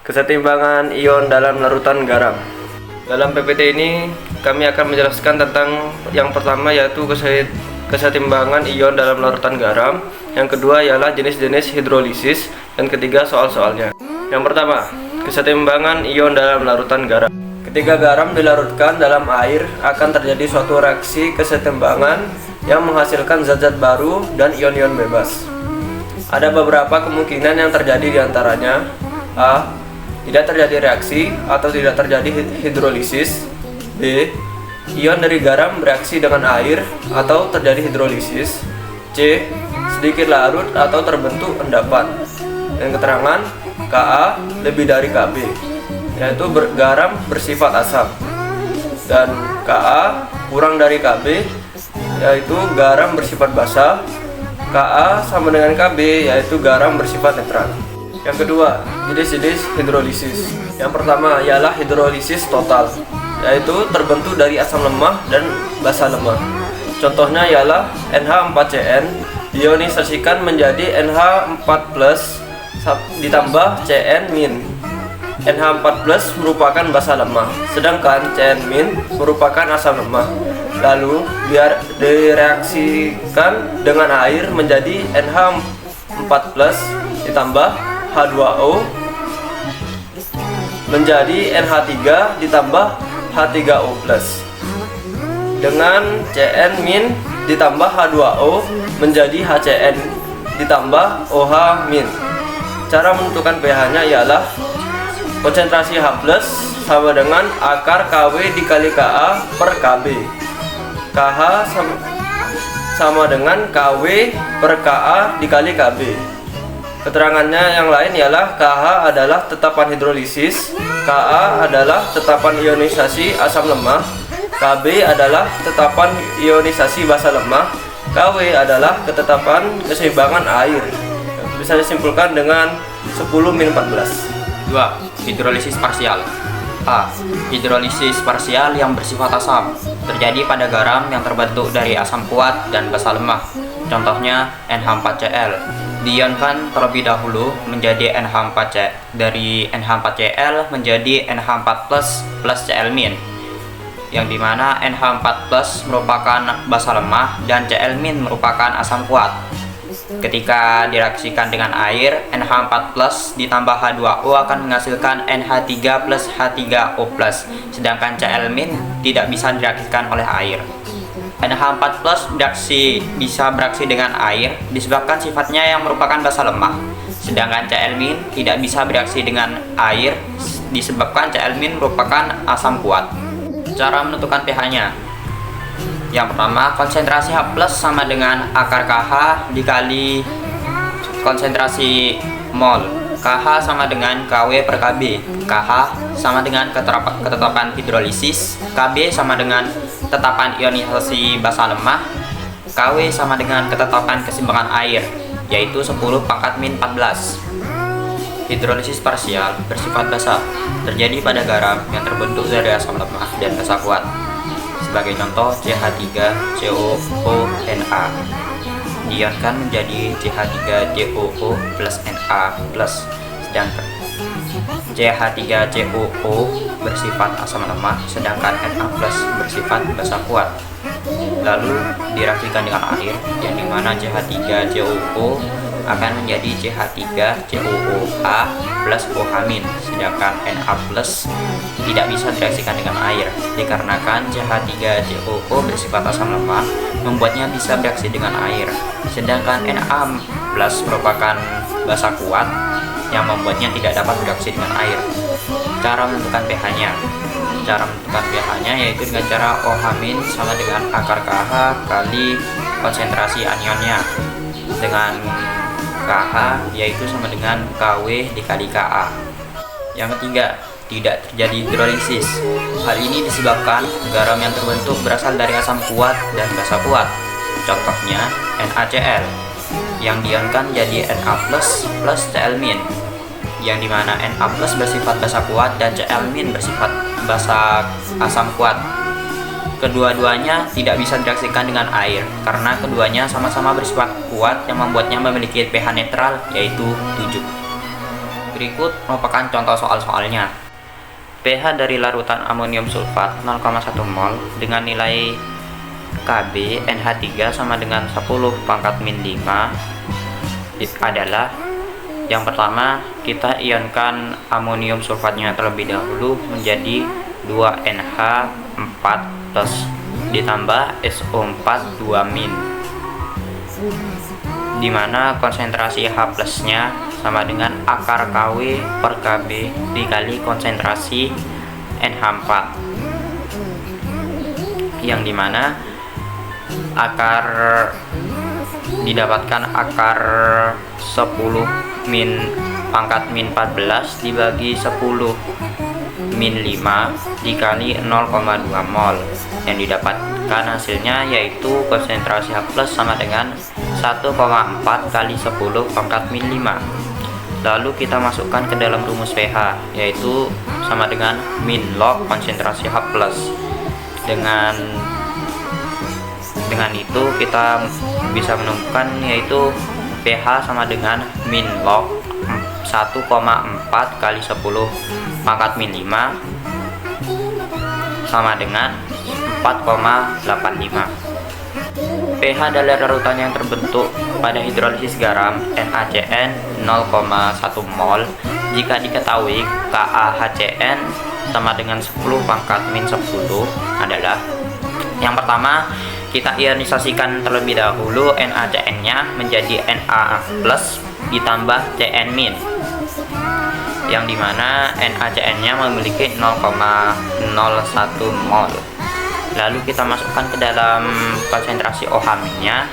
Kesetimbangan ion dalam larutan garam. Dalam PPT ini kami akan menjelaskan tentang yang pertama yaitu kesetimbangan ion dalam larutan garam. Yang kedua ialah jenis-jenis hidrolisis, dan ketiga soal-soalnya. Yang pertama, kesetimbangan ion dalam larutan garam. Ketika garam dilarutkan dalam air, akan terjadi suatu reaksi kesetimbangan yang menghasilkan zat-zat baru dan ion-ion bebas. Ada beberapa kemungkinan yang terjadi diantaranya: A. Tidak terjadi reaksi atau tidak terjadi hidrolisis. B. Ion dari garam bereaksi dengan air atau terjadi hidrolisis. C. Sedikit larut atau terbentuk endapan. Dan keterangan Ka lebih dari Kb, yaitu garam bersifat asam, dan Ka kurang dari Kb, yaitu garam bersifat basa. Ka sama dengan Kb, yaitu garam bersifat netral. Yang kedua, jenis-jenis hidrolisis. Yang pertama ialah hidrolisis total, yaitu terbentuk dari asam lemah dan basa lemah. Contohnya ialah NH4Cn diionisasikan menjadi NH4+ ditambah Cn-. NH4+ merupakan basa lemah, sedangkan Cn- merupakan asam lemah. Lalu biar direaksikan dengan air menjadi NH4+ ditambah H2O menjadi NH3 ditambah H3O+, dengan Cn- ditambah H2O menjadi HCN ditambah OH-. Cara menentukan pH-nya ialah konsentrasi H+ sama dengan akar Kw dikali Ka per Kb. KH sama dengan Kw per Ka dikali Kb. Keterangannya yang lain ialah KH adalah tetapan hidrolisis, Ka adalah tetapan ionisasi asam lemah, Kb adalah tetapan ionisasi basa lemah, Kw adalah ketetapan keseimbangan air. Bisa disimpulkan dengan 10-14. 2. Hidrolisis parsial. A. Hidrolisis parsial yang bersifat asam terjadi pada garam yang terbentuk dari asam kuat dan basa lemah. Contohnya NH4Cl diionkan terlebih dahulu menjadi NH4C, dari NH4Cl menjadi NH4+ plus Cl-, yang dimana NH4+ merupakan basa lemah dan Cl- merupakan asam kuat. Ketika direaksikan dengan air, NH4+ ditambah H2O akan menghasilkan NH3 plus H3O+, sedangkan Cl- tidak bisa direaksikan oleh air. NH4+ bisa beraksi dengan air disebabkan sifatnya yang merupakan basa lemah, sedangkan Cl- tidak bisa bereaksi dengan air disebabkan Cl- merupakan asam kuat. Cara menentukan pH-nya. Yang pertama, konsentrasi H+ sama dengan akar KH dikali konsentrasi mol. KH sama dengan Kw per Kb. KH sama dengan ketetapan hidrolisis. Kb sama dengan tetapan ionisasi basa lemah. Kw sama dengan ketetapan keseimbangan air, yaitu 10⁻⁴. Hidrolisis parsial bersifat basa terjadi pada garam yang terbentuk dari asam lemah dan basa kuat. Sebagai contoh, CH3COO Na diionkan menjadi CH3COO plus Na plus, sedangkan CH3COO bersifat asam lemah, sedangkan Na plus bersifat basa kuat. Lalu direaksikan dengan air, yang dimana CH3COO akan menjadi CH3COOH plus OH-, sedangkan Na plus tidak bisa direaksikan dengan air dikarenakan CH3COO bersifat asam lemah membuatnya bisa bereaksi dengan air, sedangkan Na plus merupakan basa kuat yang membuatnya tidak dapat bereaksi dengan air. Cara menentukan pH-nya. Cara menentukan pH-nya yaitu dengan cara OH- sama dengan akar KH kali konsentrasi anionnya, dengan KH yaitu sama dengan Kw dikali Ka. Yang ketiga, tidak terjadi hidrolisis. Hal ini disebabkan garam yang terbentuk berasal dari asam kuat dan basa kuat. Contohnya NaCl yang diionkan jadi Na plus Cl-, yang dimana Na plus bersifat basa kuat dan Cl- bersifat basa asam kuat. Kedua-duanya tidak bisa direaksikan dengan air karena keduanya sama-sama bersifat kuat yang membuatnya memiliki pH netral yaitu 7. berikut merupakan contoh soal-soalnya. pH dari larutan amonium sulfat 0,1 mol dengan nilai Kb NH3 sama dengan 10 pangkat min 5 adalah: yang pertama, kita ionkan amonium sulfatnya terlebih dahulu menjadi 2NH4 plus ditambah SO4 2 min, dimana konsentrasi H plusnya sama dengan akar Kw per Kb dikali konsentrasi NH4, yang dimana akar didapatkan akar 10 min pangkat min 14 dibagi 10 min 5 dikali 0,2 mol, yang didapatkan hasilnya yaitu konsentrasi H plus sama dengan 1,4 kali 10 pangkat min 5. Lalu kita masukkan ke dalam rumus pH, yaitu sama dengan min log konsentrasi H plus. Dengan itu kita bisa menemukan yaitu pH sama dengan min log 1,4 kali 10 pangkat min 5 sama dengan 4,85. pH dari larutan yang terbentuk pada hidrolisis garam NaCN 0,1 mol jika diketahui KaHCN sama dengan 10 pangkat min 10 adalah: yang pertama, kita ionisasikan terlebih dahulu NaCN-nya menjadi Na plus ditambah Cn min, yang dimana NaCN-nya memiliki 0,01 mol. Lalu kita masukkan ke dalam konsentrasi OH-nya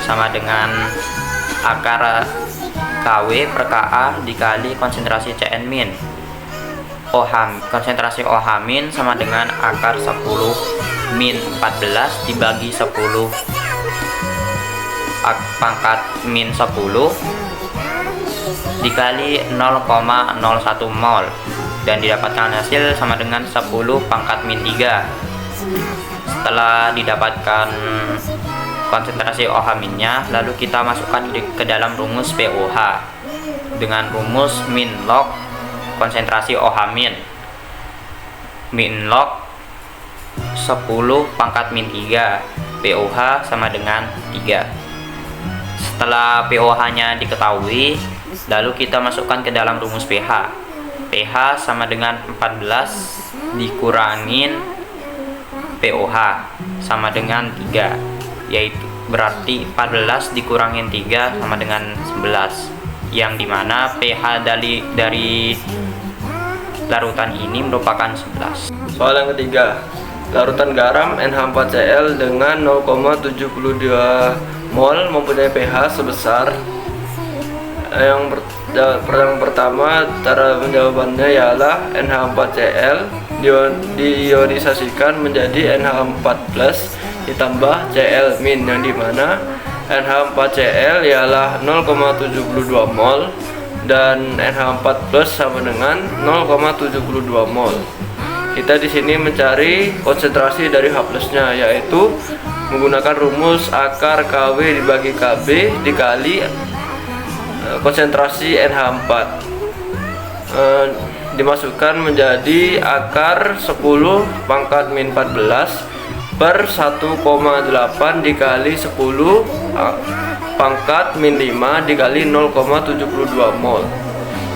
sama dengan akar Kw per Ka dikali konsentrasi Cn min. Konsentrasi OH- sama dengan akar 10 min 14 dibagi 10 pangkat min 10 dikali 0,01 mol, dan didapatkan hasil sama dengan 10 pangkat min 3. Setelah didapatkan konsentrasi OH-nya, lalu kita masukkan ke dalam rumus POH dengan rumus min log konsentrasi OH-, min log 10 pangkat min 3, POH sama dengan 3. Setelah POH-nya diketahui, lalu kita masukkan ke dalam rumus pH. pH sama dengan 14 dikurangin POH sama dengan 3, yaitu berarti 14 dikurangin 3 sama dengan 11, yang dimana pH dari larutan ini merupakan 11. Soal yang ketiga, larutan garam NH4Cl dengan 0,72 mol mempunyai pH sebesar. Yang pertama, cara menjawabannya ialah NH4Cl diionisasikan menjadi NH4 plus ditambah Cl min, yang dimana NH4Cl ialah 0,72 mol dan NH4 plus sama dengan 0,72 mol. Kita di sini mencari konsentrasi dari H plusnya, yaitu menggunakan rumus akar Kw dibagi Kb dikali konsentrasi NH4, dimasukkan menjadi akar 10 pangkat min 14 per 1,8 dikali 10 pangkat min 5 dikali 0,72 mol.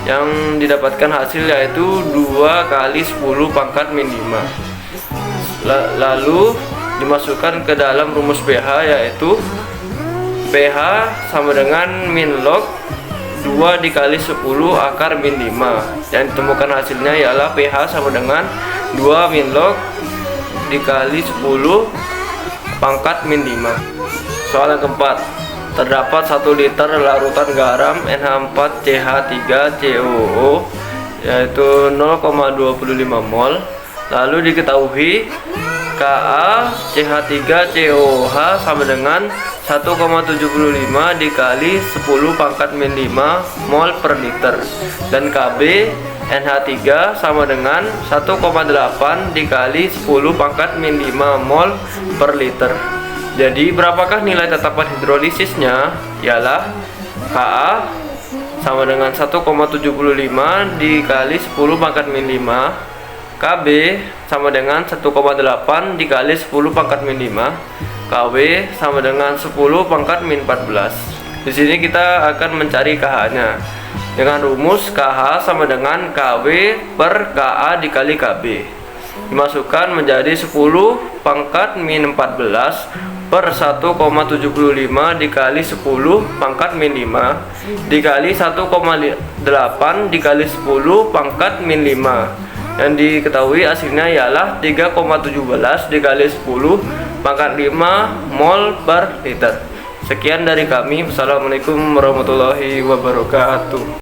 Yang didapatkan hasil yaitu 2 kali 10 pangkat min 5. Lalu dimasukkan ke dalam rumus pH, yaitu pH sama dengan min log 2 dikali 10 akar min 5. Yang ditemukan hasilnya ialah pH sama dengan 2 min log dikali 10 pangkat min 5. Soal yang keempat, terdapat 1 liter larutan garam NH4CH3COO yaitu 0,25 mol. Lalu diketahui KaCH3COOH sama dengan 1,75 dikali 10 pangkat min 5 mol per liter, dan Kb NH3 sama dengan 1,8 dikali 10 pangkat min 5 mol per liter. Jadi berapakah nilai tetapan hidrolisisnya? Ialah Ka sama dengan 1,75 dikali 10 pangkat min 5. KB sama dengan 1,8 dikali 10 pangkat min 5. KW sama dengan 10 pangkat min 14. Di sini kita akan mencari KH-nya. Dengan rumus KH sama dengan KW per KA dikali KB. Dimasukkan menjadi 10 pangkat min 14 per 1,75 dikali 10 pangkat min 5 dikali 1,8 dikali 10 pangkat min 5. Yang diketahui hasilnya ialah 3,17 dikali 10 pangkat 5 mol per liter. Sekian dari kami. Wassalamualaikum warahmatullahi wabarakatuh.